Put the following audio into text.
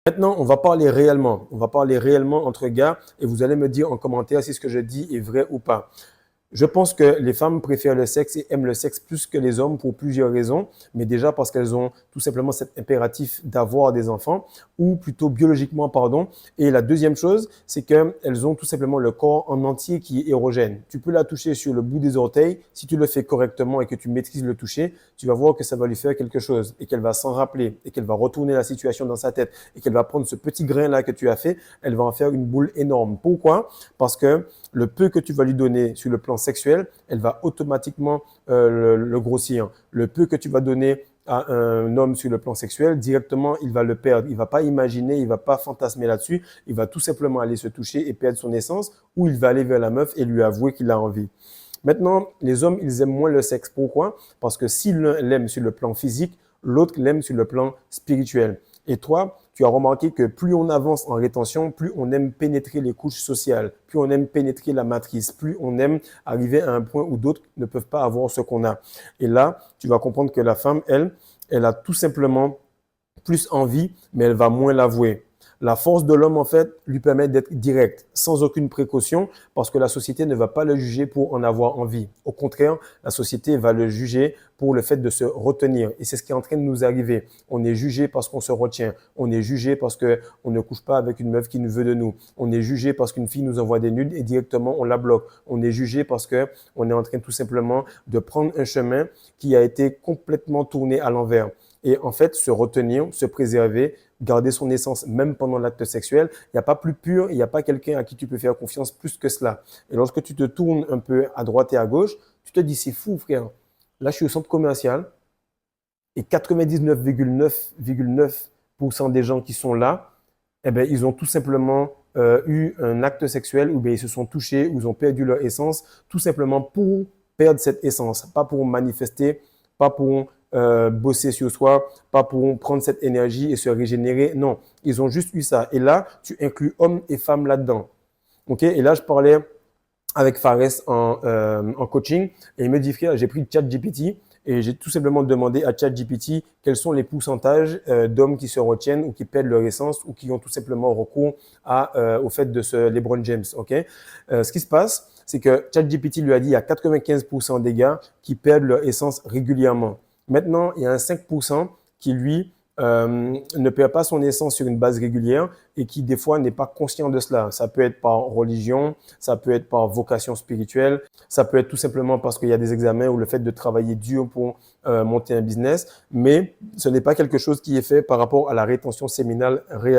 Maintenant, on va parler réellement. On va parler réellement entre gars et vous allez me dire en commentaire si ce que je dis est vrai ou pas. Je pense que les femmes préfèrent le sexe et aiment le sexe plus que les hommes pour plusieurs raisons, mais déjà parce qu'elles ont tout simplement cet impératif d'avoir des enfants, ou plutôt biologiquement, pardon. Et la deuxième chose, c'est qu'elles ont tout simplement le corps en entier qui est érogène. Tu peux la toucher sur le bout des orteils, si tu le fais correctement et que tu maîtrises le toucher, tu vas voir que ça va lui faire quelque chose et qu'elle va s'en rappeler et qu'elle va retourner la situation dans sa tête et qu'elle va prendre ce petit grain-là que tu as fait, elle va en faire une boule énorme. Pourquoi? Parce que le peu que tu vas lui donner sur le plan sexuel, elle va automatiquement le grossir. Le peu que tu vas donner à un homme sur le plan sexuel, directement, il va le perdre. Il va pas imaginer, il va pas fantasmer là-dessus. Il va tout simplement aller se toucher et perdre son essence, ou il va aller vers la meuf et lui avouer qu'il a envie. Maintenant, les hommes, ils aiment moins le sexe. Pourquoi? Parce que si l'un l'aime sur le plan physique, l'autre l'aime sur le plan spirituel. Et toi, tu as remarqué que plus on avance en rétention, plus on aime pénétrer les couches sociales, plus on aime pénétrer la matrice, plus on aime arriver à un point où d'autres ne peuvent pas avoir ce qu'on a. Et là, tu vas comprendre que la femme, elle a tout simplement plus envie, mais elle va moins l'avouer. La force de l'homme, en fait, lui permet d'être direct, sans aucune précaution, parce que la société ne va pas le juger pour en avoir envie. Au contraire, la société va le juger pour le fait de se retenir. Et c'est ce qui est en train de nous arriver. On est jugé parce qu'on se retient. On est jugé parce qu'on ne couche pas avec une meuf qui nous veut de nous. On est jugé parce qu'une fille nous envoie des nudes et directement on la bloque. On est jugé parce qu'on est en train tout simplement de prendre un chemin qui a été complètement tourné à l'envers. Et en fait, se retenir, se préserver, garder son essence même pendant l'acte sexuel, il n'y a pas plus pur, il n'y a pas quelqu'un à qui tu peux faire confiance plus que cela. Et lorsque tu te tournes un peu à droite et à gauche, tu te dis, c'est fou, frère. Là, je suis au centre commercial et 99,9,9% des gens qui sont là, eh ben, ils ont tout simplement eu un acte sexuel ou bien ils se sont touchés ou ils ont perdu leur essence tout simplement pour perdre cette essence, pas pour manifester, pas pour bosser sur soi, pas pour prendre cette énergie et se régénérer. Non, ils ont juste eu ça. Et là, tu inclus hommes et femmes là-dedans. Ok? Et là, je parlais avec Fares en coaching et il me dit, frère, j'ai pris ChatGPT et j'ai tout simplement demandé à ChatGPT quels sont les pourcentages d'hommes qui se retiennent ou qui perdent leur essence ou qui ont tout simplement recours au fait de ce LeBron James. Okay? Ce qui se passe, c'est que ChatGPT lui a dit il y a 95% des gars qui perdent leur essence régulièrement. Maintenant, il y a un 5% qui, lui, ne perd pas son essence sur une base régulière et qui, des fois, n'est pas conscient de cela. Ça peut être par religion, ça peut être par vocation spirituelle, ça peut être tout simplement parce qu'il y a des examens ou le fait de travailler dur pour monter un business, mais ce n'est pas quelque chose qui est fait par rapport à la rétention séminale réelle.